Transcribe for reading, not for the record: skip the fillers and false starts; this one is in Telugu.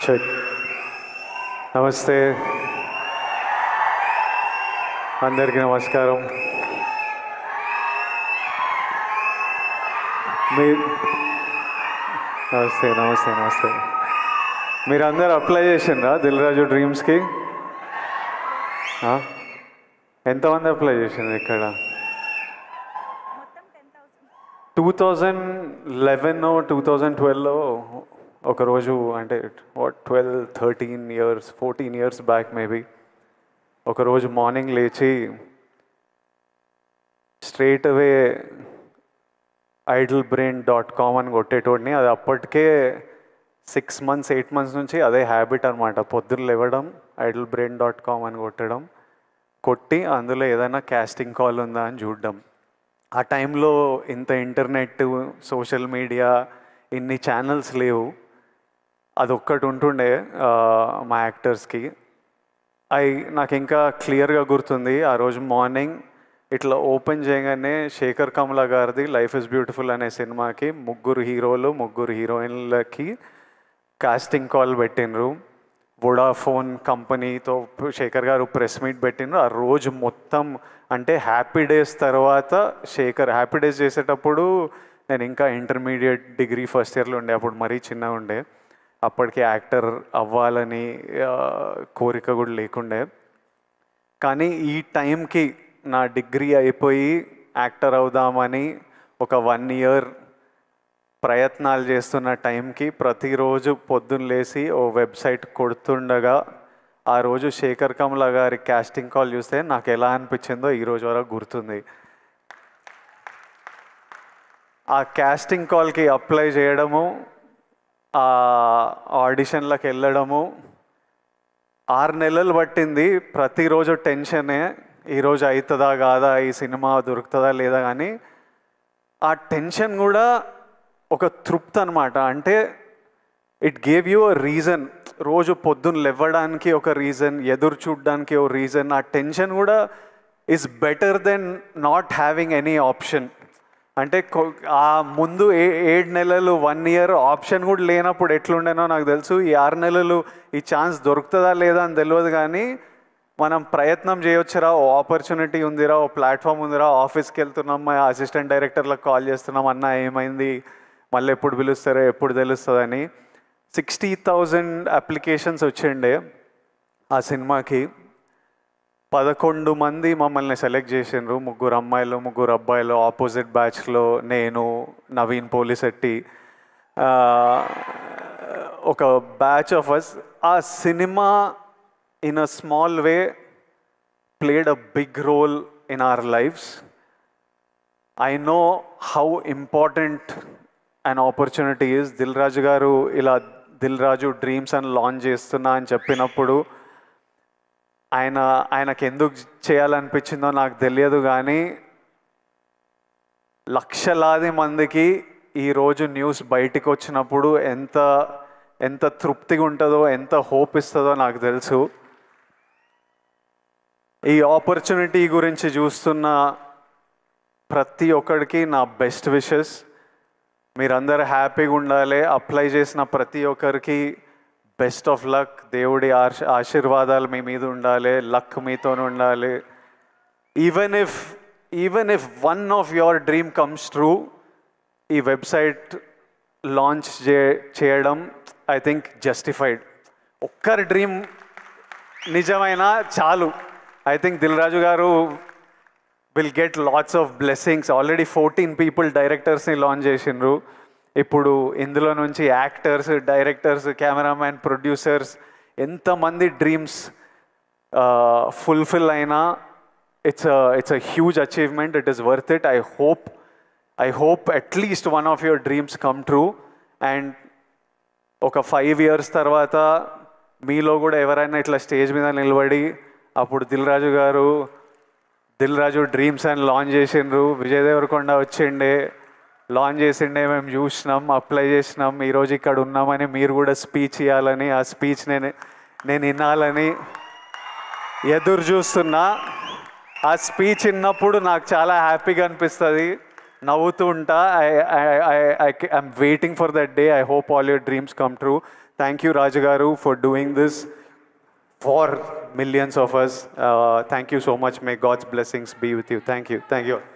చెక్. నమస్తే, అందరికీ నమస్కారం. మీ నమస్తే నమస్తే నమస్తే. మీరందరూ అప్లై చేసిండ్రా దిల్ రాజు డ్రీమ్స్కి? ఎంతమంది అప్లై చేసిండ్రు ఇక్కడ? 2011 2012లో ఒకరోజు, అంటే 12-13 ఇయర్స్ 14 ఇయర్స్ బ్యాక్ మేబీ, ఒకరోజు మార్నింగ్ లేచి స్ట్రైట్ అవే idlebrain.com అని కొట్టేటోడిని. అది అప్పటికే 6 months 8 months నుంచి అదే హ్యాబిట్ అనమాట. పొద్దున్న లేవడం, idlebrain.com అని కొట్టి అందులో ఏదైనా కాస్టింగ్ కాల్ ఉందా అని చూడడం. ఆ టైంలో ఇంత ఇంటర్నెట్, సోషల్ మీడియా, ఇన్ని ఛానల్స్ లేవు. అదొక్కటి ఉంటుండే మా యాక్టర్స్కి. నాకు ఇంకా క్లియర్గా గుర్తుంది. ఆ రోజు మార్నింగ్ ఇట్లా ఓపెన్ చేయగానే శేఖర్ కమల గారిది లైఫ్ ఇస్ బ్యూటిఫుల్ అనే సినిమాకి 3 హీరోలు 3 హీరోయిన్లకి కాస్టింగ్ కాల్ పెట్టినరు. వొడాఫోన్ కంపెనీతో శేఖర్ గారు ప్రెస్ మీట్ పెట్టినరు. ఆ రోజు మొత్తం, అంటే హ్యాపీ డేస్ తర్వాత శేఖర్ హ్యాపీ డేస్ చేసేటప్పుడు నేను ఇంకా ఇంటర్మీడియట్ డిగ్రీ ఫస్ట్ ఇయర్లో ఉండే. అప్పుడు మరీ చిన్నగా ఉండే. అప్పటికి యాక్టర్ అవ్వాలని కోరిక కూడా లేకుండే. కానీ ఈ టైంకి నా డిగ్రీ అయిపోయి యాక్టర్ అవుదామని ఒక 1 year ప్రయత్నాలు చేస్తున్న టైంకి ప్రతిరోజు పొద్దున్న లేసి ఓ వెబ్సైట్ కొడుతుండగా ఆ రోజు శేఖర్ కమల గారి కాస్టింగ్ కాల్ చూస్తే నాకు ఎలా అనిపించిందో ఈరోజు వరకు గుర్తుంది. ఆ కాస్టింగ్ కాల్కి అప్లై చేయడము, ఆ ఆడిషన్లకు వెళ్ళడము 6 నెలలు పట్టింది. ప్రతిరోజు టెన్షనే, ఈరోజు అవుతుందా కాదా, ఈ సినిమా దొరుకుతుందా లేదా. కానీ ఆ టెన్షన్ కూడా ఒక తృప్తి అనమాట. అంటే it gave you a reason. రోజు పొద్దున్న లేవడానికి ఒక రీజన్, ఎదురు చూడడానికి ఒక రీజన్. ఆ టెన్షన్ కూడా is better than not having any option. అంటే ఆ ముందు 7 నెలలు 1 year ఆప్షన్ కూడా లేనప్పుడు ఎట్లుండేనో నాకు తెలుసు. ఈ 6 నెలలు ఈ ఛాన్స్ దొరుకుతుందా లేదా అని తెలియదు, కానీ మనం ప్రయత్నం చేయొచ్చురా, ఓ ఆపర్చునిటీ ఉందిరా, ఓ ప్లాట్ఫామ్ ఉందిరా, ఆఫీస్కి వెళ్తున్నాం, మా అసిస్టెంట్ డైరెక్టర్లకు కాల్ చేస్తున్నాం, అన్న ఏమైంది, మళ్ళీ ఎప్పుడు పిలుస్తారో ఎప్పుడు తెలుస్తుందని. 60,000 అప్లికేషన్స్ వచ్చిండే ఆ సినిమాకి. 11 మంది మమ్మల్ని సెలెక్ట్ చేసిండ్రు. 3 అమ్మాయిలు 3 అబ్బాయిలు. ఆపోజిట్ బ్యాచ్లో నేను, నవీన్ పోలిశెట్టి, ఒక బ్యాచ్ ఆఫ్ అస్. ఆ cinema in a small way played a big role in our lives. I know how important an opportunity is. Dil Raju garu ila Dil Raju Dreams and launch చేస్తున్నా అని చెప్పినప్పుడు ఆయనకి ఎందుకు చేయాలనిపించిందో నాకు తెలియదు, కానీ లక్షలాది మందికి ఈరోజు న్యూస్ బయటికి వచ్చినప్పుడు ఎంత తృప్తిగా ఉంటుందో, ఎంత హోప్ ఇస్తుందో నాకు తెలుసు. ఈ ఆపర్చునిటీ గురించి చూస్తున్న ప్రతి ఒక్కడికి నా బెస్ట్ విషెస్. మీరందరూ హ్యాపీగా ఉండాలి. అప్లై చేసిన ప్రతి ఒక్కరికి బెస్ట్ ఆఫ్ లక్. దేవుడి ఆశీర్వాదాలు మీ మీద ఉండాలి, లక్ మీతో ఉండాలి. Even if one of your dream comes true, ఈ వెబ్సైట్ లాంచ్ చేయడం ఐ థింక్ జస్టిఫైడ్. ఒక్కరి డ్రీమ్ నిజమైనా చాలు. I think Dil Raju garu will get lots of blessings. Already 14 people directors ni launch చేసిండ్రు. ఇప్పుడు ఇందులో నుంచి యాక్టర్స్, డైరెక్టర్స్, కెమెరామ్యాన్, ప్రొడ్యూసర్స్ ఎంతమంది డ్రీమ్స్ ఫుల్ఫిల్ అయినా it's a huge achievement. It is worth it. I hope at least one of your dreams come true. And ఒక 5 years తర్వాత మీలో కూడా ఎవరైనా ఇట్లా స్టేజ్ మీద నిలబడి అప్పుడు దిల్ రాజు డ్రీమ్స్ అని లాంచ్ చేసిండ్రు, విజయ్ దేవరకొండ వచ్చిండే, లాంచ్ చేసిండే, మేము చూసినాం, అప్లై చేసినాం, ఈరోజు ఇక్కడ ఉన్నామని మీరు కూడా స్పీచ్ ఇవ్వాలని, ఆ స్పీచ్ నేను వినాలని ఎదురు చూస్తున్నా. ఆ స్పీచ్ విన్నప్పుడు నాకు చాలా హ్యాపీగా అనిపిస్తుంది, నవ్వుతూ ఉంటా. I'm waiting for that day. I hope all your dreams come true. Thank you Raju garu for doing this for millions of us. Thank you so much. May God's blessings be with you. Thank you.